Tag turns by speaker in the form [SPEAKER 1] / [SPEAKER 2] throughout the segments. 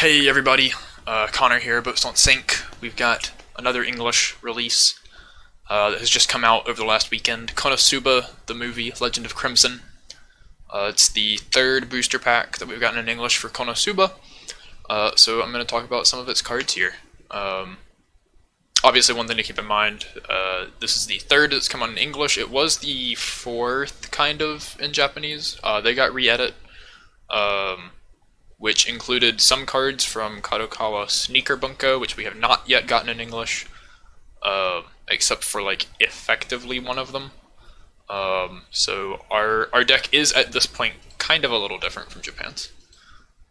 [SPEAKER 1] Hey everybody, Connor here, BoatsDon'tSink. We've got another English release that has just come out over the last weekend. Konosuba, the movie Legend of Crimson. It's the third booster pack that we've gotten in English for Konosuba, so I'm going to talk about some of its cards here. Obviously, one thing to keep in mind, this is the third that's come out in English. It was the fourth, kind of, in Japanese. They got re-edit. Which included some cards from Kadokawa Sneaker Bunko, which we have not yet gotten in English, except for, like, effectively one of them. So our deck is, at this point, kind of a little different from Japan's.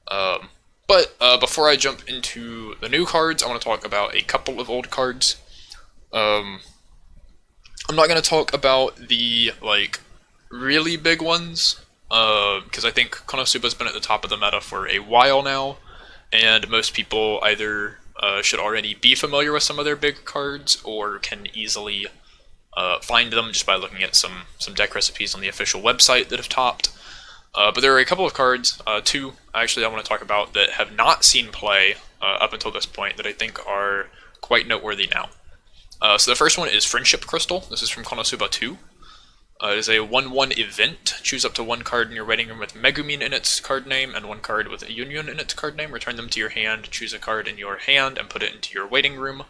[SPEAKER 1] But before I jump into the new cards, I want to talk about a couple of old cards. I'm not going to talk about the, like, really big ones, because I think Konosuba's been at the top of the meta for a while now, and most people either should already be familiar with some of their big cards, or can easily find them just by looking at some deck recipes on the official website that have topped. But there are a couple of cards, two actually I want to talk about, that have not seen play up until this point that I think are quite noteworthy now. So the first one is Friendship Crystal. This is from Konosuba 2. It is a 1/1 event. Choose up to one card in your waiting room with Megamin in its card name and one card with a Union in its card name. Return them to your hand. Choose a card in your hand and put it into your waiting room.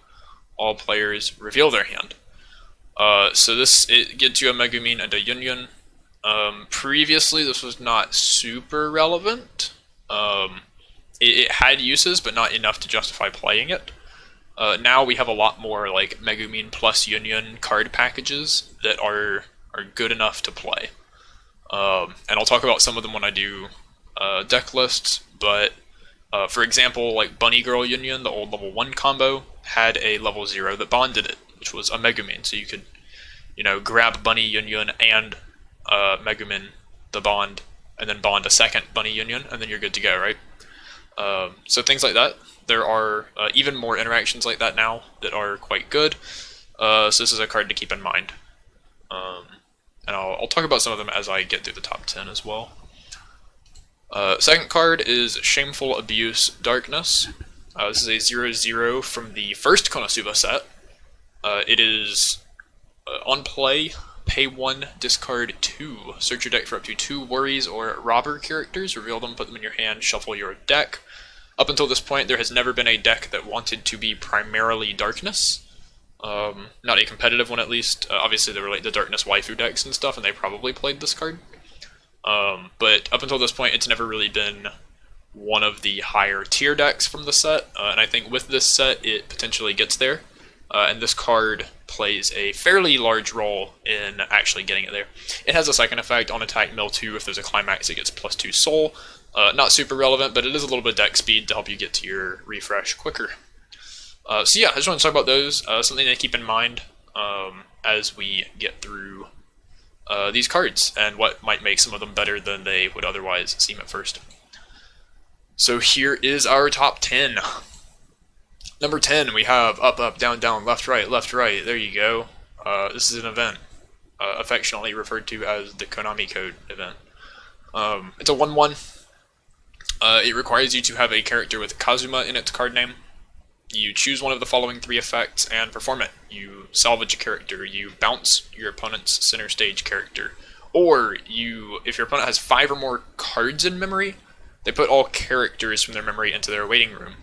[SPEAKER 1] All players reveal their hand. So it gets you a Megamin and a Union. Previously, this was not super relevant. It had uses, but not enough to justify playing it. Now we have a lot more like Megamin plus Union card packages that are good enough to play. And I'll talk about some of them when I do deck lists, but for example, like Bunny Girl Union, the old level 1 combo, had a level 0 that bonded it, which was a Megamin, so you could, grab Bunny Union and Megamin, the bond, and then bond a second Bunny Union, and then you're good to go, right? So things like that. There are even more interactions like that now that are quite good, so this is a card to keep in mind. And I'll talk about some of them as I get through the top 10 as well. Second card is Shameful Abuse Darkness. This is a 0/0 from the first Konosuba set. It is on play, pay 1, discard 2. Search your deck for up to 2 worries or robber characters, reveal them, put them in your hand, shuffle your deck. Up until this point, there has never been a deck that wanted to be primarily Darkness. Not a competitive one, at least. Obviously, there were like the Darkness waifu decks and stuff, and they probably played this card. But up until this point, it's never really been one of the higher tier decks from the set, and I think with this set, it potentially gets there. And this card plays a fairly large role in actually getting it there. It has a second effect on attack mill 2. If there's a climax, it gets +2 soul. Not super relevant, but it is a little bit deck speed to help you get to your refresh quicker. So yeah, I just want to talk about those, something to keep in mind as we get through these cards, and what might make some of them better than they would otherwise seem at first. So here is our top 10. Number 10, we have up, up, down, down, left, right, there you go. This is an event, affectionately referred to as the Konami Code event. It's a 1/1. It requires you to have a character with Kazuma in its card name. You choose one of the following 3 effects and perform it. You salvage a character, you bounce your opponent's center stage character, or if your opponent has 5 or more cards in memory, they put all characters from their memory into their waiting room.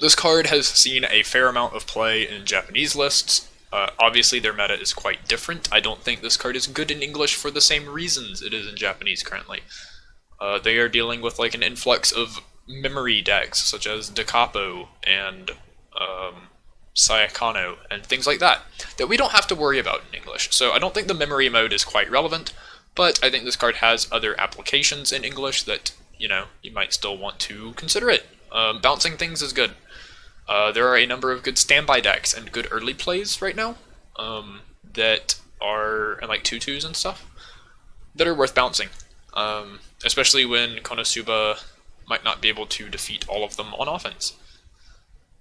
[SPEAKER 1] This card has seen a fair amount of play in Japanese lists. Obviously their meta is quite different. I don't think this card is good in English for the same reasons it is in Japanese currently. They are dealing with like an influx of memory decks, such as Da Capo and Sayakano, and things like that we don't have to worry about in English. So I don't think the memory mode is quite relevant, but I think this card has other applications in English that, you might still want to consider it. Bouncing things is good. There are a number of good standby decks and good early plays right now that are, and like 2/2s and stuff, that are worth bouncing. Especially when Konosuba might not be able to defeat all of them on offense.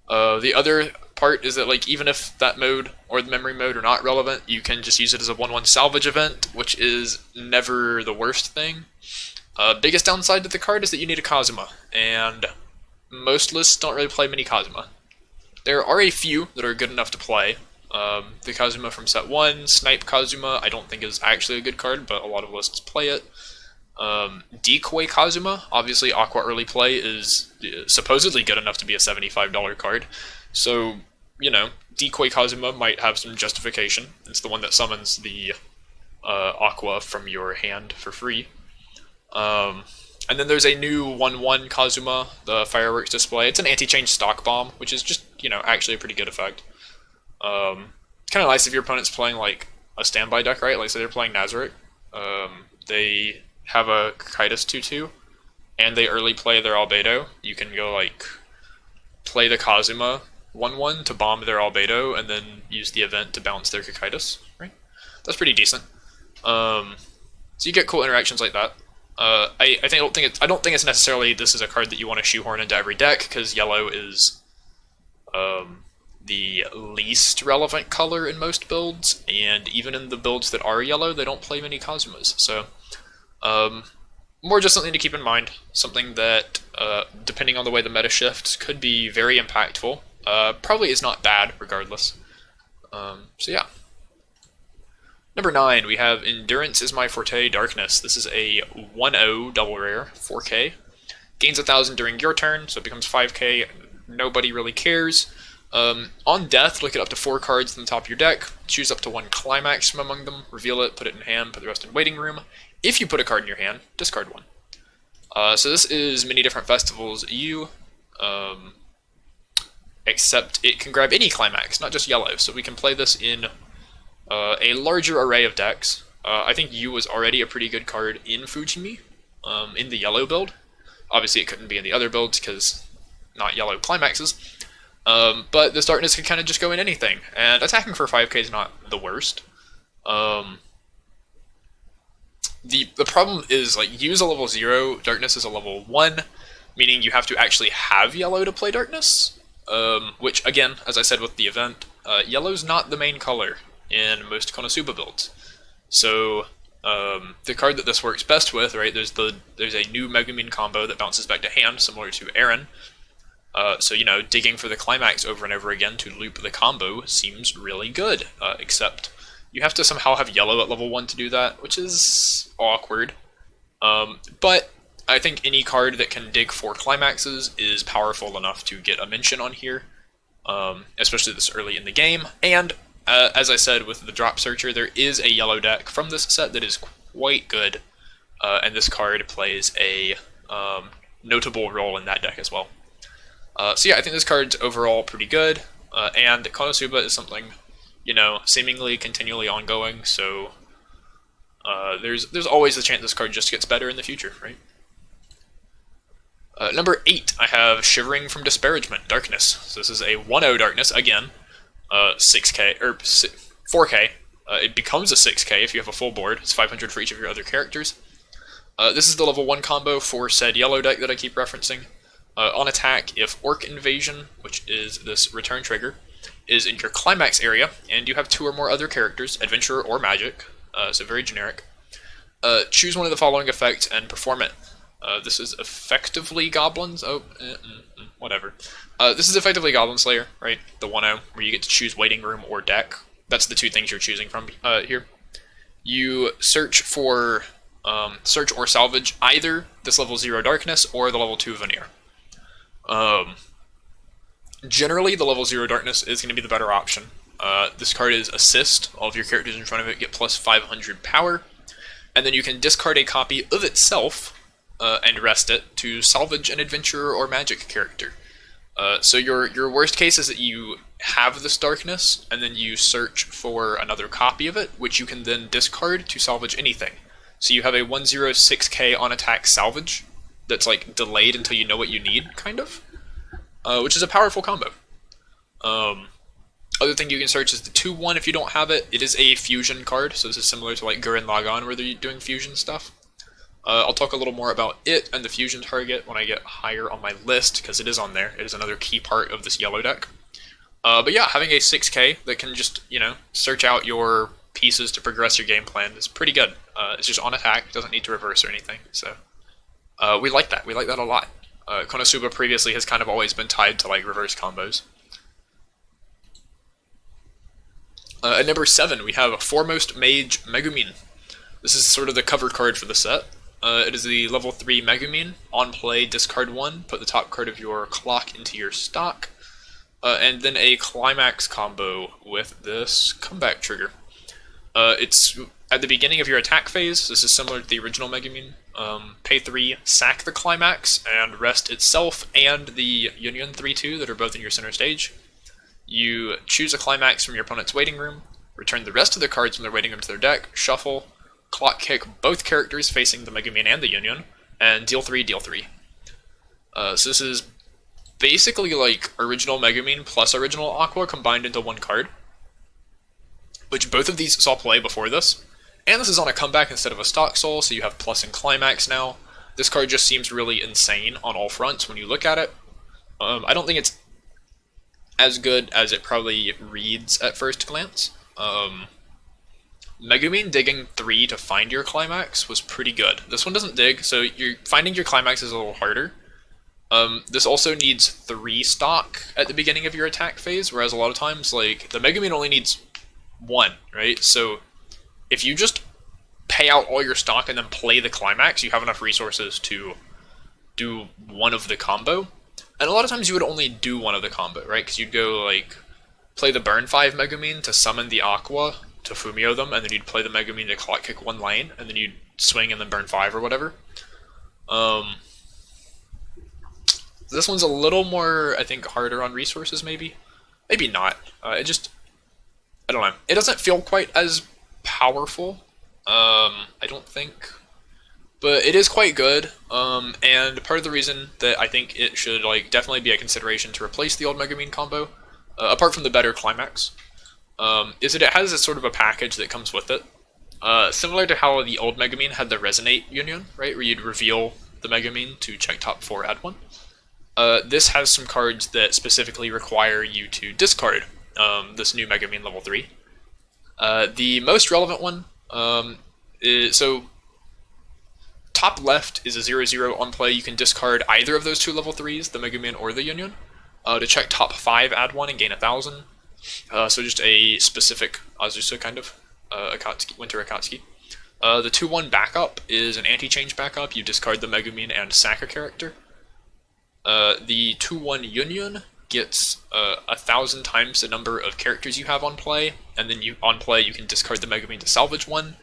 [SPEAKER 1] The other part is that, like, even if that mode or the memory mode are not relevant, you can just use it as a 1/1 salvage event, which is never the worst thing. Biggest downside to the card is that you need a Kazuma, and most lists don't really play many Kazuma. There are a few that are good enough to play. The Kazuma from set 1, Snipe Kazuma, I don't think is actually a good card, but a lot of lists play it. Decoy Kazuma, obviously Aqua early play is supposedly good enough to be a $75 card, so, you know, Decoy Kazuma might have some justification. It's the one that summons the Aqua from your hand for free. And then there's a new 1/1 Kazuma, the fireworks display. It's an anti-chain stock bomb, which is just, you know, actually a pretty good effect. Kind of nice if your opponent's playing like a standby deck, right? Like say they're playing Nazarick. They have a Kaitis 2/2, and they early play their Albedo. You can go like play the Kazuma 1/1 to bomb their Albedo, and then use the event to bounce their Kaitis, right? That's pretty decent. So you get cool interactions like that. I don't think it's necessarily this is a card that you want to shoehorn into every deck, because yellow is the least relevant color in most builds, and even in the builds that are yellow, they don't play many Kazumas. So more just something to keep in mind, something that depending on the way the meta shifts could be very impactful. Probably is not bad regardless. So yeah. Number 9, we have Endurance is My Forte, Darkness. This is a 1/0 double rare, 4k. Gains 1,000 during your turn, so it becomes 5k. Nobody really cares. On death, look at up to 4 cards on the top of your deck. Choose up to 1 climax from among them. Reveal it, put it in hand, put the rest in waiting room. If you put a card in your hand, discard 1. So this is many different festivals EU. Except it can grab any climax, not just yellow. So we can play this in a larger array of decks. I think Yu was already a pretty good card in Fujimi, in the yellow build. Obviously it couldn't be in the other builds because not yellow climaxes. But this Darkness can kind of just go in anything, and attacking for 5k is not the worst. The problem is, like, Yu's a level 0, Darkness is a level 1, meaning you have to actually have yellow to play Darkness. Which, again, as I said with the event, yellow's not the main color in most Konosuba builds. So, the card that this works best with, right, there's a new Megamin combo that bounces back to hand, similar to Aaron. So, you know, digging for the climax over and over again to loop the combo seems really good, except you have to somehow have yellow at level 1 to do that, which is awkward. But I think any card that can dig for climaxes is powerful enough to get a mention on here, especially this early in the game. And as I said with the Drop Searcher, there is a yellow deck from this set that is quite good, and this card plays a notable role in that deck as well. So yeah, I think this card's overall pretty good, and Konosuba is something, you know, seemingly continually ongoing, so there's always the chance this card just gets better in the future, right? Number 8, I have Shivering from Disparagement, Darkness. So this is a 1/0 Darkness, again, 6k, or 4k. It becomes a 6k if you have a full board. It's 500 for each of your other characters. This is the level 1 combo for said yellow deck that I keep referencing. On attack, if Orc Invasion, which is this return trigger, is in your climax area, and you have 2 or more other characters, Adventurer or Magic, so very generic, choose one of the following effects and perform it. This is effectively Goblins. Whatever. This is effectively Goblin Slayer, right? The 1/0, where you get to choose waiting room or deck. That's the 2 things you're choosing from here. You search for search or salvage either this level 0 Darkness or the level 2 Veneer. Generally, the level 0 Darkness is going to be the better option. This card is Assist. All of your characters in front of it get plus 500 power, and then you can discard a copy of itself and rest it to salvage an Adventurer or Magic character. So your worst case is that you have this Darkness, and then you search for another copy of it, which you can then discard to salvage anything. So you have a 1/0 6k on attack salvage that's like delayed until you know what you need, kind of, which is a powerful combo. Other thing you can search is the 2/1 if you don't have it. It is a fusion card, so this is similar to like Gurren Lagann where they're doing fusion stuff. I'll talk a little more about it and the fusion target when I get higher on my list, because it is on there. It is another key part of this yellow deck. But yeah, having a 6k that can just, you know, search out your pieces to progress your game plan is pretty good. It's just on attack, doesn't need to reverse or anything, so We like that. We like that a lot. Konosuba previously has kind of always been tied to like reverse combos. At number 7, we have Foremost Mage Megamin. This is sort of the cover card for the set. It is the level 3 Megamin. On play, discard 1, put the top card of your clock into your stock, and then a climax combo with this comeback trigger. It's at the beginning of your attack phase. This is similar to the original Megamin. Pay 3, sack the climax, and rest itself and the Union 3-2 that are both in your center stage. You choose a climax from your opponent's waiting room, return the rest of the cards from their waiting room to their deck, shuffle, clock kick both characters facing the Megamin and the Union, and deal 3, deal 3. So this is basically like original Megamin plus original Aqua combined into one card, which both of these saw play before this. And this is on a comeback instead of a stock soul, so you have plus and climax now. This card just seems really insane on all fronts when you look at it. I don't think it's as good as it probably reads at first glance. Megamin digging 3 to find your climax was pretty good. This one doesn't dig, so finding your climax is a little harder. This also needs 3 stock at the beginning of your attack phase, whereas a lot of times, like, the Megamin only needs 1, right? So if you just pay out all your stock and then play the climax, you have enough resources to do one of the combo. And a lot of times you would only do one of the combo, right? Because you'd go, like, play the burn 5 Megamin to summon the Aqua to Fumio them, and then you'd play the Megamin to clock kick 1 lane, and then you'd swing and then burn 5 or whatever. This one's a little more, I think, harder on resources, maybe? Maybe not. I don't know. It doesn't feel quite as powerful, I don't think. But it is quite good, and part of the reason that I think it should like definitely be a consideration to replace the old Megamin combo, apart from the better climax, is that it has a sort of a package that comes with it. Similar to how the old Megamin had the Resonate Union, right, where you'd reveal the Megamin to check top 4, add 1. This has some cards that specifically require you to discard this new Megamin level 3. The most relevant one is, so top left is a 0/0 on play. You can discard either of those 2 level 3s, the Megamin or the Union, to check top 5, add 1, and gain 1,000. So just a specific Azusa kind of, Akatsuki, Winter Akatsuki. The 2/1 backup is an anti-change backup. You discard the Megamin and sack a character. The 2/1 Union gets 1,000 times the number of characters you have on play, and then on play you can discard the Megamin to salvage 1.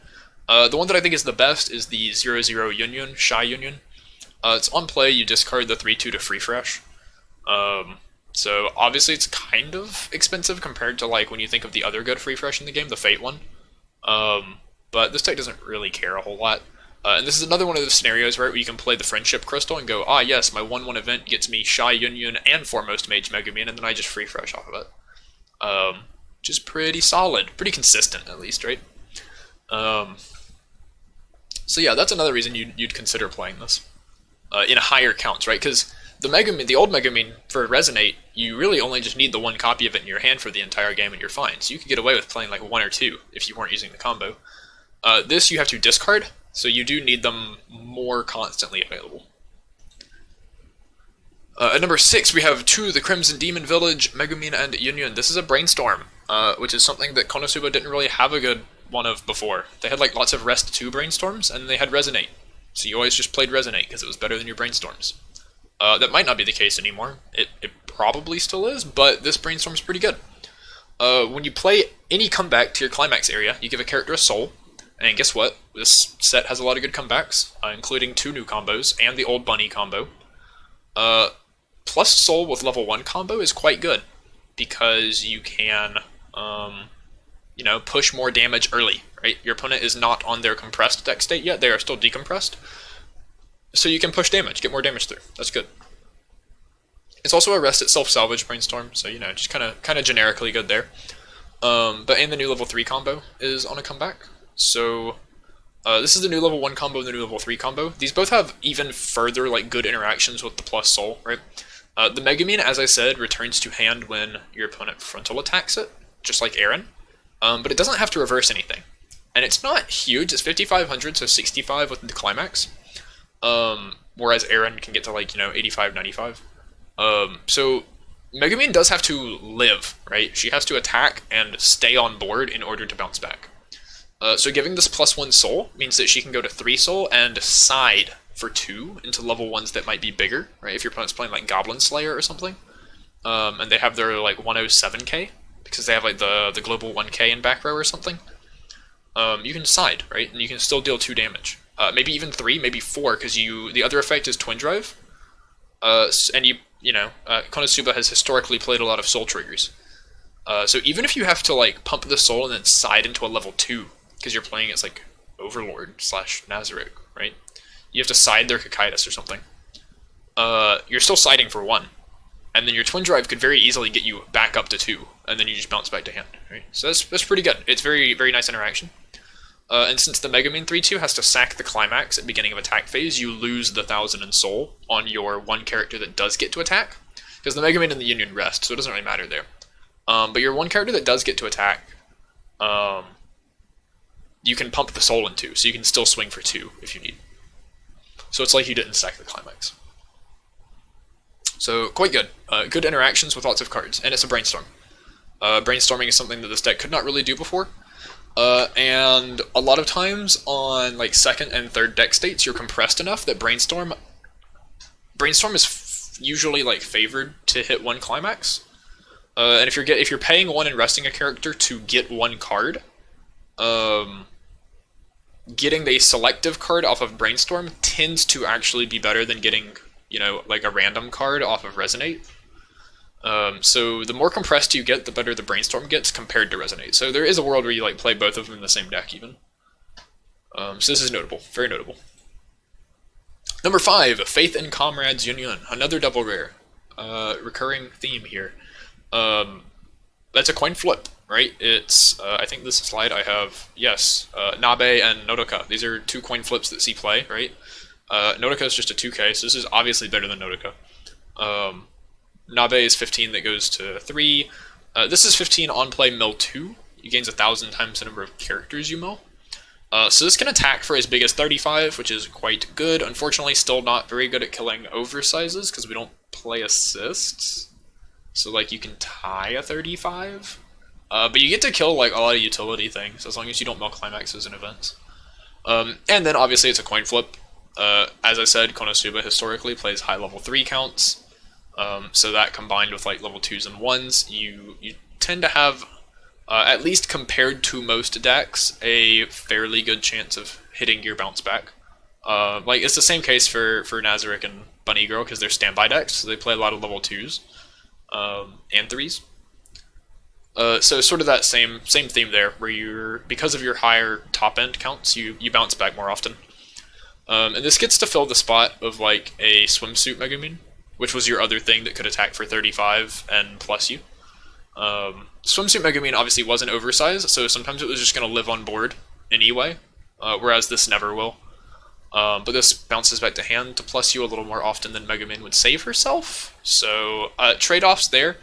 [SPEAKER 1] The one that I think is the best is the 0/0 Union, Shy Union. It's on play, you discard the 3/2 to free fresh. So obviously it's kind of expensive compared to like when you think of the other good free fresh in the game, the Fate one. But this deck doesn't really care a whole lot. And this is another one of those scenarios, right, where you can play the Friendship Crystal and go, ah yes, my 1/1 event gets me Shy Union and Foremost Mage Megamin, and then I just free fresh off of it. Which is pretty solid, pretty consistent at least, right? So yeah, that's another reason you'd consider playing this in higher counts, right? Because the Megamin, the old Megamin for Resonate, you really only just need the 1 copy of it in your hand for the entire game, and you're fine. So you could get away with playing like 1 or 2 if you weren't using the combo. This you have to discard, so you do need them more constantly available. At number 6, we have 2, the Crimson Demon Village, Megamin and Union. This is a brainstorm, which is something that Konosuba didn't really have a good one of before. They had like lots of Rest 2 brainstorms, and they had Resonate. So you always just played Resonate because it was better than your brainstorms. That might not be the case anymore. It probably still is, but this brainstorm's pretty good. When you play any comeback to your climax area, you give a character a soul, and guess what? This set has a lot of good comebacks, including 2 new combos and the old bunny combo. Plus soul with level 1 combo is quite good, because you can, push more damage early, right? Your opponent is not on their compressed deck state yet, they are still decompressed. So you can push damage, get more damage through. That's good. It's also a rest itself salvage brainstorm, so just kind of generically good there. And the new level 3 combo is on a comeback. So this is the new level 1 combo and the new level 3 combo. These both have even further like good interactions with the plus soul, right? The Megamin, as I said, returns to hand when your opponent frontal attacks it, just like Aaron. But it doesn't have to reverse anything. And it's not huge, it's 5,500, so 65 with the climax. whereas Aaron can get to like 85, 95. So Megamin does have to live, right? She has to attack and stay on board in order to bounce back. So giving this +1 soul means that she can go to 3 soul and side for 2 into level 1s that might be bigger, right? If your opponent's playing like Goblin Slayer or something, and they have their like 107k because they have like the global 1k in back row or something, you can side, right? And you can still deal 2 damage, maybe even 3, maybe 4, because the other effect is Twin Drive, and Konosuba has historically played a lot of soul triggers. So even if you have to like pump the soul and then side into a level 2, because you're playing as like Overlord / Nazarick, right? You have to side their Kakaitis or something. You're still siding for 1, and then your Twin Drive could very easily get you back up to 2, and then you just bounce back to hand, right? So that's pretty good. It's very, very nice interaction. And since the Megamin 3-2 has to sack the climax at the beginning of attack phase, you lose the 1000 in soul on your one character that does get to attack, because the Megamin and the Union rest, so it doesn't really matter there. But your one character that does get to attack, you can pump the soul into, so you can still swing for 2 if you need. So it's like you didn't stack the climax. So quite good. Good interactions with lots of cards, and it's a brainstorm. Brainstorming is something that this deck could not really do before. And a lot of times on like 2nd and 3rd deck states, you're compressed enough that brainstorm is usually like favored to hit 1 climax. And if you're paying 1 and resting a character to get 1 card, getting the selective card off of brainstorm tends to actually be better than getting like a random card off of resonate. So the more compressed you get, the better the brainstorm gets compared to resonate. So there is a world where you like play both of them in the same deck even. So this is notable, very notable. Number 5, Faith in Comrades Union, another double rare. Recurring theme here. That's a coin flip, right? It's, I think this slide I have, yes, Nabe and Nodoka. These are 2 coin flips that see play, right? Nodoka is just a 2k, so this is obviously better than Nodoka. Nabe is 15 that goes to 3. This is 15 on play mill 2. You gains 1,000 times the number of characters you mill. So this can attack for as big as 35, which is quite good. Unfortunately, still not very good at killing oversizes, because we don't play assists. So like you can tie a 35. But you get to kill like a lot of utility things, as long as you don't mill climaxes and events. And then obviously it's a coin flip. As I said, Konosuba historically plays high level 3 counts. So that combined with like level 2s and 1s, you tend to have, at least compared to most decks, a fairly good chance of hitting your bounce back. Like it's the same case for Nazarick and Bunny Girl, because they're standby decks, so they play a lot of level 2s and 3s. So sort of that same theme there, where because of your higher top end counts, you bounce back more often. And this gets to fill the spot of like a swimsuit Megamin, which was your other thing that could attack for 35 and plus you. Swimsuit Megamin obviously wasn't oversized, so sometimes it was just going to live on board anyway, whereas this never will. But this bounces back to hand to plus you a little more often than Megamin would save herself, so trade-offs there.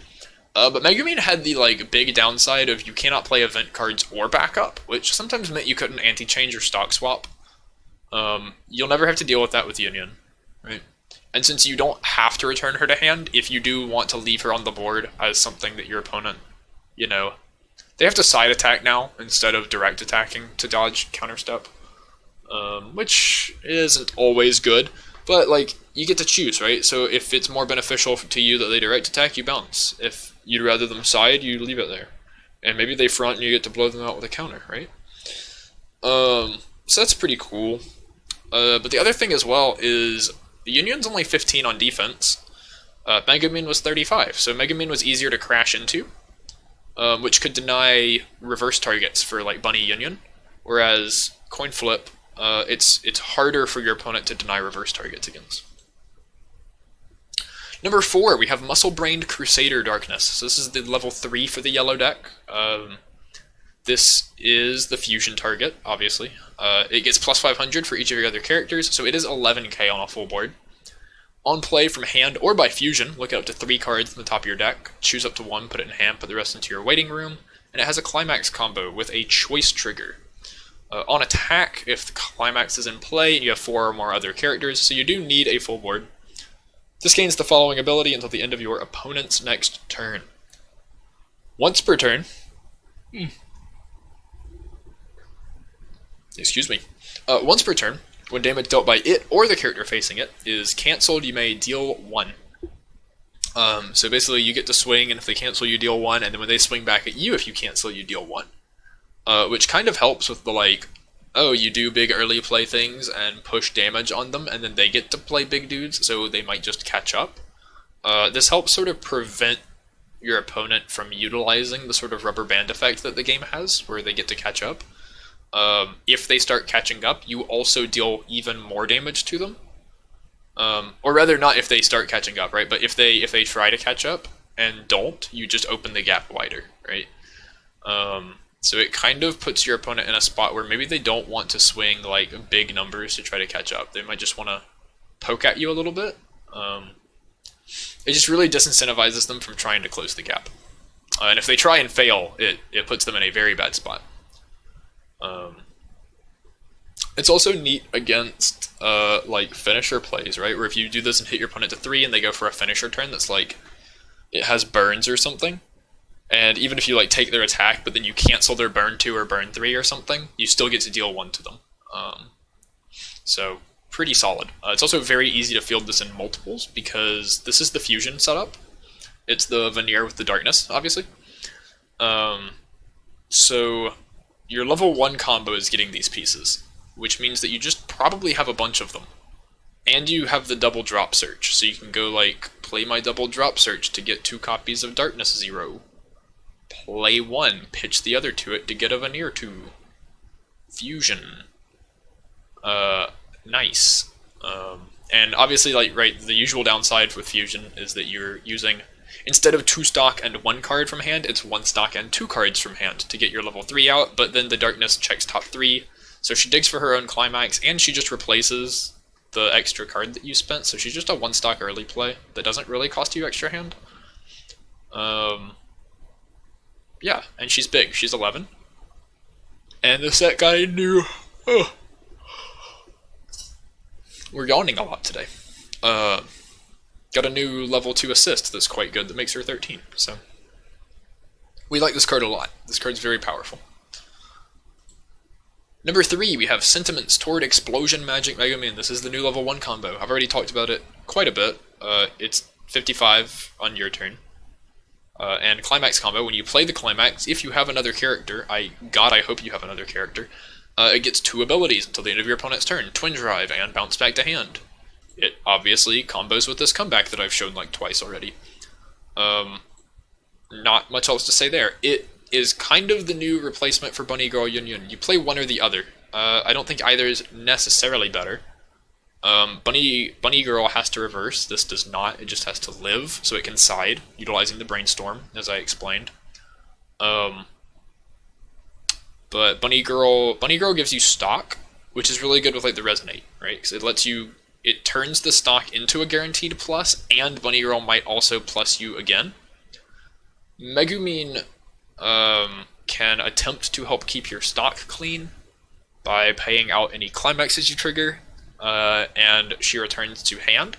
[SPEAKER 1] But Megamin had the like big downside of you cannot play event cards or backup, which sometimes meant you couldn't anti-change or stock swap. You'll never have to deal with that with Union, right? And since you don't have to return her to hand, if you do want to leave her on the board as something that your opponent, they have to side attack now instead of direct attacking to dodge counterstep, which isn't always good, but like you get to choose, right? So if it's more beneficial to you that they direct attack, you bounce. If you'd rather them side, you leave it there. And maybe they front and you get to blow them out with a counter, right? So that's pretty cool. But the other thing as well is the Union's only 15 on defense. Megamin was 35, so Megamin was easier to crash into, which could deny reverse targets for like Bunny Union, whereas coin flip, it's harder for your opponent to deny reverse targets against. Number 4, we have Muscle-Brained Crusader Darkness. So this is the level 3 for the yellow deck. This is the fusion target, obviously. It gets plus 500 for each of your other characters, so it is 11k on a full board. On play from hand or by fusion, look at up to 3 cards in the top of your deck, choose up to 1, put it in hand, put the rest into your waiting room, and it has a climax combo with a choice trigger. On attack, if the climax is in play and you have 4 or more other characters, so you do need a full board. This gains the following ability until the end of your opponent's next turn. Once per turn, excuse me, once per turn, when damage dealt by it or the character facing it is cancelled, you may deal 1. So basically you get to swing, and if they cancel you deal 1, and then when they swing back at you, if you cancel you deal 1. Which kind of helps with the like, oh, you do big early play things and push damage on them, and then they get to play big dudes, so they might just catch up. This helps sort of prevent your opponent from utilizing the sort of rubber band effect that the game has, where they get to catch up. If they start catching up, you also deal even more damage to them. Or rather, not if they start catching up, right? But if they try to catch up and don't, you just open the gap wider, right? So it kind of puts your opponent in a spot where maybe they don't want to swing like big numbers to try to catch up. They might just want to poke at you a little bit. It just really disincentivizes them from trying to close the gap. And if they try and fail, it puts them in a very bad spot. It's also neat against like finisher plays, right? Where if you do this and hit your opponent to 3 and they go for a finisher turn that's like, it has burns or something, and even if you like take their attack but then you cancel their burn 2 or burn 3 or something, you still get to deal 1 to them. So pretty solid. It's also very easy to field this in multiples because this is the fusion setup. It's the veneer with the darkness, obviously. So your level 1 combo is getting these pieces, which means that you just probably have a bunch of them. And you have the double drop search, so you can go like, play my double drop search to get 2 copies of Darkness 0. Play 1, pitch the other to it to get a veneer 2. Fusion. Nice. And obviously, like, right, the usual downside with fusion is that you're using, instead of 2 stock and 1 card from hand, it's 1 stock and 2 cards from hand to get your level 3 out, but then the Darkness checks top 3, so she digs for her own climax, and she just replaces the extra card that you spent, so she's just a 1 stock early play that doesn't really cost you extra hand. Yeah, and she's big, she's 11. And the set guy knew. We're yawning a lot today. Got a new level 2 assist that's quite good that makes her 13, so we like this card a lot. This card's very powerful. Number 3, we have Sentiments toward Explosion Magic Megamin. This is the new level 1 combo. I've already talked about it quite a bit. It's 55 on your turn. And Climax combo, when you play the Climax, if you have another character, God, I hope you have another character, it gets 2 abilities until the end of your opponent's turn, Twin Drive and Bounce Back to Hand. It obviously combos with this comeback that I've shown like twice already. Not much else to say there. It is kind of the new replacement for Bunny Girl Yun Yun. You play one or the other. I don't think either is necessarily better. Bunny Girl has to reverse. This does not. It just has to live, so it can side, utilizing the brainstorm, as I explained. But Bunny Girl gives you stock, which is really good with like the resonate, right? Because it lets you, it turns the stock into a guaranteed plus, and Bunny Girl might also plus you again. Megumin can attempt to help keep your stock clean by paying out any climaxes you trigger, and she returns to hand.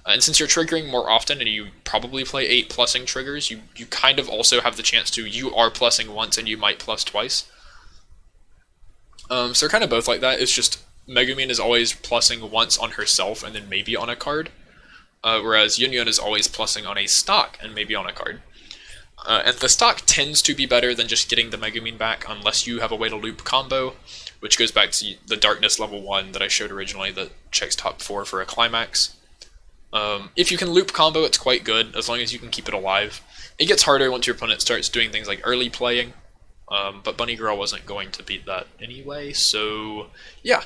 [SPEAKER 1] And since you're triggering more often, and you probably play 8 plussing triggers, you kind of also have the chance to, you are plussing once and you might plus twice. So they're kind of both like that. It's just Megumin is always plussing once on herself and then maybe on a card, whereas Yun Yun is always plussing on a stock and maybe on a card. And the stock tends to be better than just getting the Megumin back unless you have a way to loop combo, which goes back to the Darkness level 1 that I showed originally that checks top 4 for a climax. If you can loop combo, it's quite good, as long as you can keep it alive. It gets harder once your opponent starts doing things like early playing, but Bunny Girl wasn't going to beat that anyway, so yeah.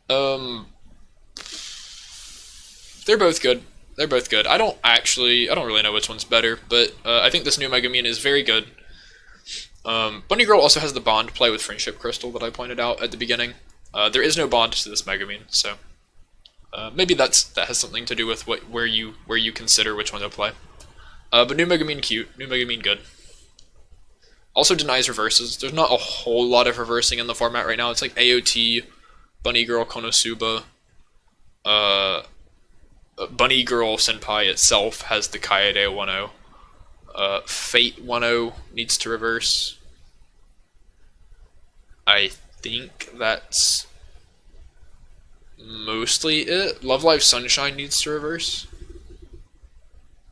[SPEAKER 1] They're both good. They're both good. I don't really know which one's better, but I think this new Megamin is very good. Bunny Girl also has the bond play with Friendship Crystal that I pointed out at the beginning. There is no bond to this Megamin, so maybe that has something to do with where you consider which one to play. But new Megamin cute, new Megamin good. Also denies reverses. There's not a whole lot of reversing in the format right now. It's like AOT, Bunny Girl, Konosuba. Bunny Girl Senpai itself has the Kaede 1-0. Fate 1-0 needs to reverse. I think that's mostly it. Love Live Sunshine needs to reverse.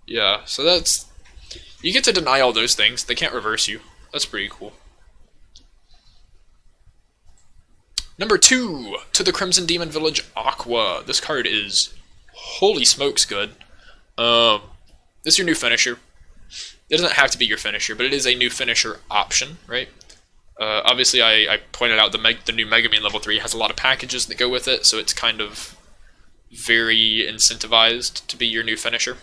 [SPEAKER 1] Yeah, so that's... You get to deny all those things. They can't reverse you. That's pretty cool. Number 2, To the Crimson Demon Village Aqua. This card is holy smokes good. This is your new finisher. It doesn't have to be your finisher, but it is a new finisher option, right? Obviously, I pointed out the new Megamin level 3 has a lot of packages that go with it, so it's kind of very incentivized to be your new finisher.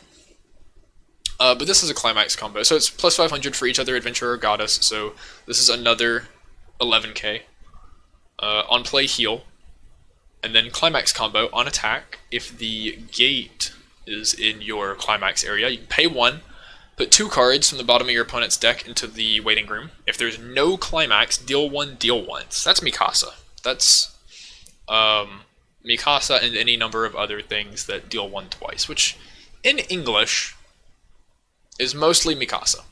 [SPEAKER 1] But this is a climax combo, so it's plus 500 for each other adventurer or goddess, so this is another 11k. On play, heal, and then climax combo on attack. If the gate is in your climax area, you can pay 1, put 2 cards from the bottom of your opponent's deck into the waiting room. If there's no climax, deal 1, deal once. That's Mikasa. That's Mikasa and any number of other things that deal 1 twice, which in English is mostly Mikasa.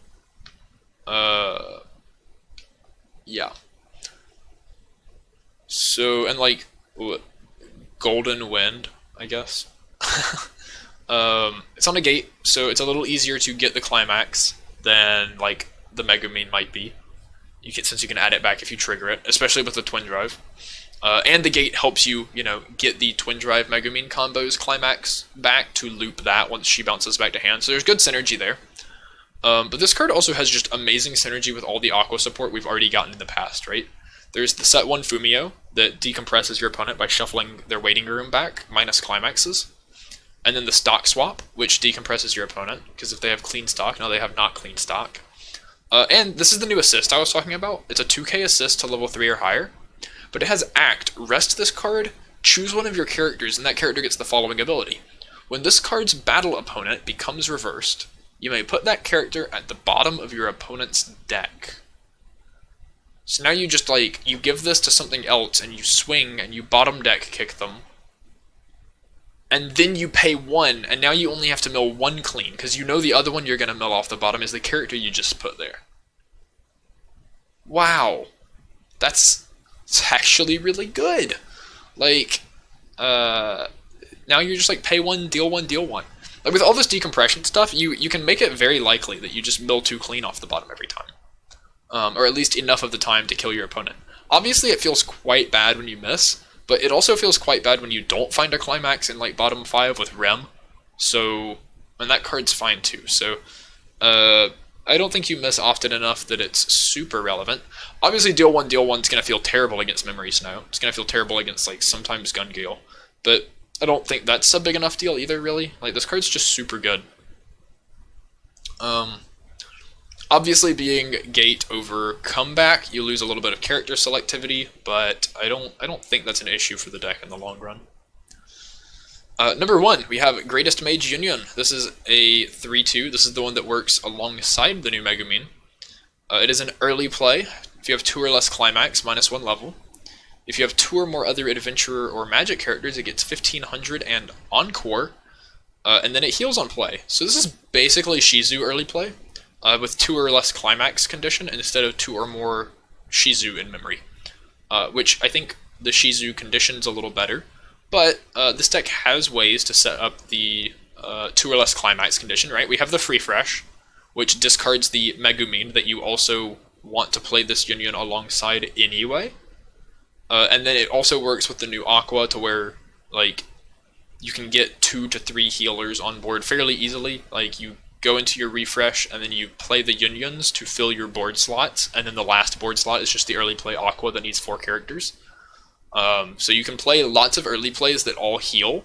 [SPEAKER 1] Yeah. So, and like, Golden Wind, I guess. It's on a gate, so it's a little easier to get the climax than like the Megamin might be. Since you can add it back if you trigger it, especially with the Twin Drive. And the gate helps you, get the Twin Drive Megamin combos climax back to loop that once she bounces back to hand. So there's good synergy there. But this card also has just amazing synergy with all the Aqua support we've already gotten in the past, right? There's the set 1 Fumio that decompresses your opponent by shuffling their waiting room back, minus climaxes. And then the stock swap, which decompresses your opponent, because if they have clean stock, no, they have not clean stock. And this is the new assist I was talking about. It's a 2k assist to level 3 or higher, but it has Act. Rest this card, choose one of your characters, and that character gets the following ability. When this card's battle opponent becomes reversed, you may put that character at the bottom of your opponent's deck. So now you just, you give this to something else, and you swing, and you bottom deck kick them. And then you pay 1, and now you only have to mill 1 clean, because you know the other one you're going to mill off the bottom is the character you just put there. Wow. It's actually really good. Now you're just pay 1, deal 1, deal 1. Like, with all this decompression stuff, you can make it very likely that you just mill 2 clean off the bottom every time. Or at least enough of the time to kill your opponent. Obviously, it feels quite bad when you miss, but it also feels quite bad when you don't find a climax in, bottom 5 with Rem. So, and that card's fine too. So, I don't think you miss often enough that it's super relevant. Obviously, deal 1's going to feel terrible against Memory Snow. It's going to feel terrible against, sometimes Gun Gale. But I don't think that's a big enough deal either, really. This card's just super good. Obviously, being gate over comeback, you lose a little bit of character selectivity, but I don't think that's an issue for the deck in the long run. Number 1, we have Greatest Mage Union. This is a 3-2. This is the one that works alongside the new Megamin. It is an early play. If you have 2 or less climax, minus 1 level. If you have 2 or more other adventurer or magic characters, it gets 1500 and Encore, and then it heals on play. So this is basically Shizu early play. With 2 or less climax condition instead of 2 or more Shizu in memory. Which I think the Shizu condition's a little better, but this deck has ways to set up the 2 or less climax condition, right? We have the Free Fresh, which discards the Megumin that you also want to play this Union alongside anyway. And then it also works with the new Aqua to where, you can get 2 to 3 healers on board fairly easily. You go into your refresh, and then you play the Unions to fill your board slots, and then the last board slot is just the early play Aqua that needs 4 characters. So you can play lots of early plays that all heal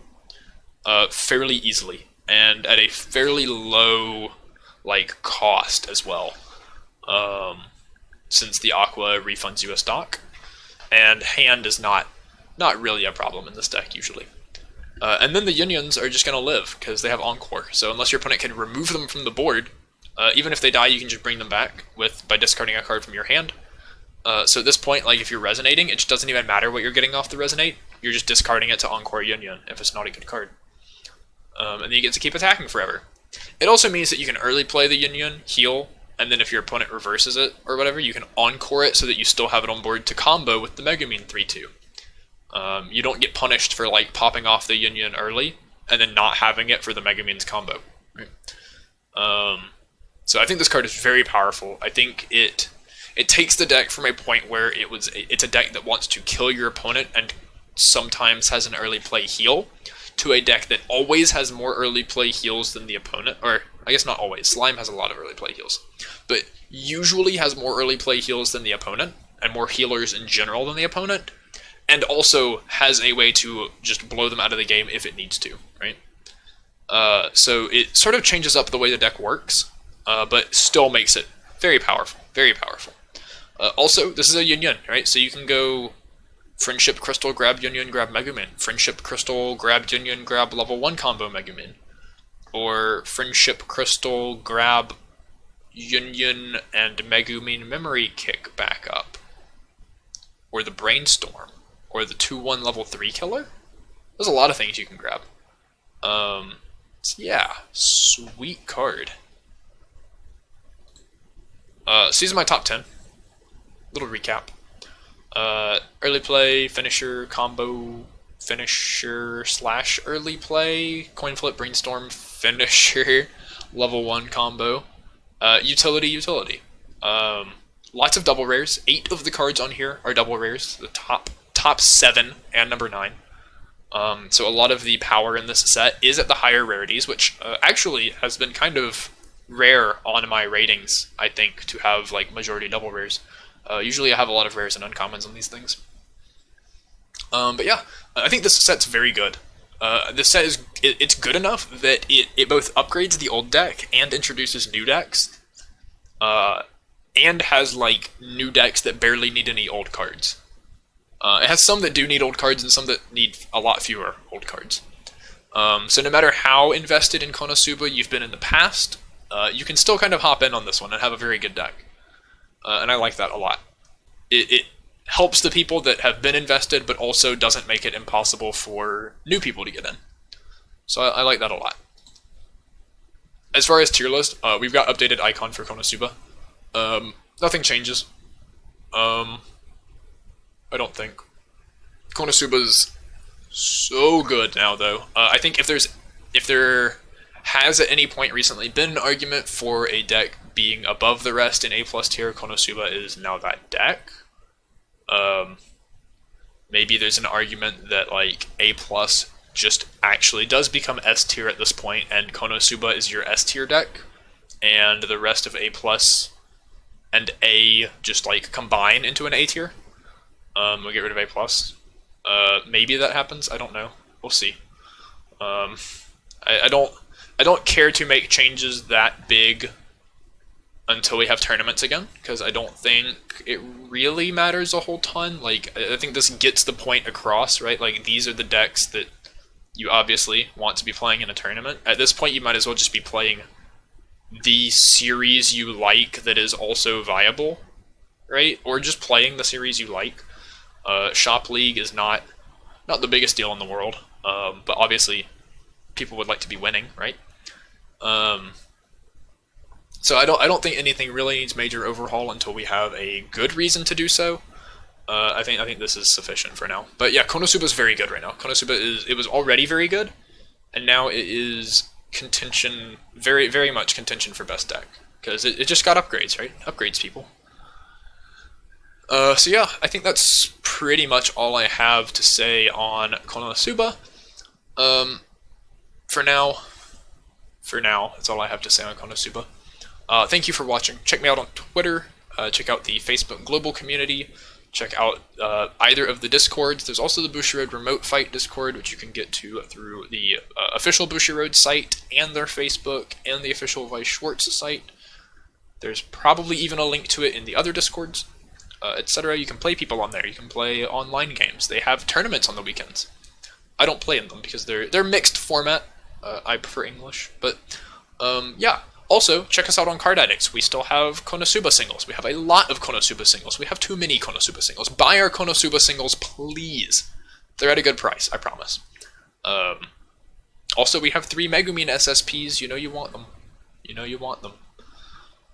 [SPEAKER 1] fairly easily, and at a fairly low cost as well, since the Aqua refunds you a stock, and hand is not really a problem in this deck usually. And then the Unions are just going to live, because they have Encore. So unless your opponent can remove them from the board, Even if they die, you can just bring them back by discarding a card from your hand. So at this point, like if you're resonating, it just doesn't even matter what you're getting off the resonate. You're just discarding it to Encore Yun if it's not a good card. And then you get to keep attacking forever. It also means that you can early play the Yun, heal, and then if your opponent reverses it or whatever, you can Encore it so that you still have it on board to combo with the Megamin 3-2. You don't get punished for like popping off the Yun early and then not having it for the Megamin's combo. Right? So I think this card is very powerful. I think it takes the deck from a point where it's a deck that wants to kill your opponent and sometimes has an early play heal, to a deck that always has more early play heals than the opponent, or I guess not always. Slime has a lot of early play heals, but usually has more early play heals than the opponent, and more healers in general than the opponent, and also has a way to just blow them out of the game if it needs to, right? So it sort of changes up the way the deck works, but still makes it very powerful, very powerful. Also, this is a Yun, right? So you can go Friendship Crystal, grab Yun, grab Megamin. Friendship Crystal, grab Yun, grab level 1 combo Megamin. Or Friendship Crystal, grab Yun and Megumin Memory Kick back up. Or the Brainstorm. Or the 2-1 level 3 killer. There's a lot of things you can grab. Yeah, sweet card. These are my top 10. Little recap. Early play, finisher, combo, finisher / early play, coin flip, brainstorm, finisher, level 1 combo, utility. Lots of double rares. 8 of the cards on here are double rares. The top 7 and number 9. So a lot of the power in this set is at the higher rarities, which actually has been kind of rare on my ratings, I think, to have like majority double rares. Usually I have a lot of rares and uncommons on these things. But yeah, I think this set's very good. This set it's good enough that it both upgrades the old deck and introduces new decks. And has like new decks that barely need any old cards. It has some that do need old cards and some that need a lot fewer old cards. So no matter how invested in Konosuba you've been in the past, you can still kind of hop in on this one and have a very good deck. And I like that a lot. It helps the people that have been invested, but also doesn't make it impossible for new people to get in. So I like that a lot. As far as tier list, we've got updated icon for Konosuba. Nothing changes. I don't think. Konosuba's so good now, though. I think if there has at any point recently been an argument for a deck being above the rest in A+ tier, Konosuba is now that deck. Maybe there's an argument that like A+ just actually does become S tier at this point, and Konosuba is your S tier deck, and the rest of A+ and A just like combine into an A tier. We'll get rid of A+. Maybe that happens. I don't know. We'll see. I don't care to make changes that big until we have tournaments again, because I don't think it really matters a whole ton. Like, I think this gets the point across, right? Like, these are the decks that you obviously want to be playing in a tournament. At this point, you might as well just be playing the series you like that is also viable, right? Or just playing the series you like. Shop League is not the biggest deal in the world, but obviously people would like to be winning, right? So I don't think anything really needs major overhaul until we have a good reason to do so. I think this is sufficient for now. But yeah, Konosuba is very good right now. It was already very good, and now it is contention, very, very much contention for best deck, because it just got upgrades, right? Upgrades people. So yeah, I think that's pretty much all I have to say on Konosuba. For now, that's all I have to say on Konosuba. Thank you for watching. Check me out on Twitter. Check out the Facebook global community. Check out either of the Discords. There's also the Bushiroad Remote Fight Discord, which you can get to through the official Bushiroad site and their Facebook and the official Vice Schwartz site. There's probably even a link to it in the other Discords, etc. You can play people on there. You can play online games. They have tournaments on the weekends. I don't play in them because they're mixed format. I prefer English, but yeah. Also, check us out on Card Addicts. We still have Konosuba singles. We have a lot of Konosuba singles. We have too many Konosuba singles. Buy our Konosuba singles, please. They're at a good price, I promise. Also, we have 3 Megamin SSPs. You know you want them. You know you want them.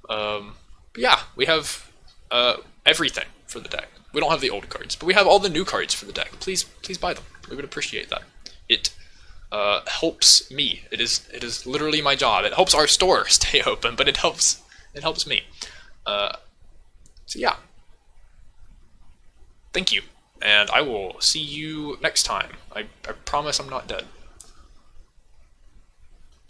[SPEAKER 1] But yeah, we have everything for the deck. We don't have the old cards, but we have all the new cards for the deck. Please buy them. We would appreciate that. It helps me. It is literally my job. It helps our store stay open, but it helps me. So yeah. Thank you, and I will see you next time. I promise I'm not dead.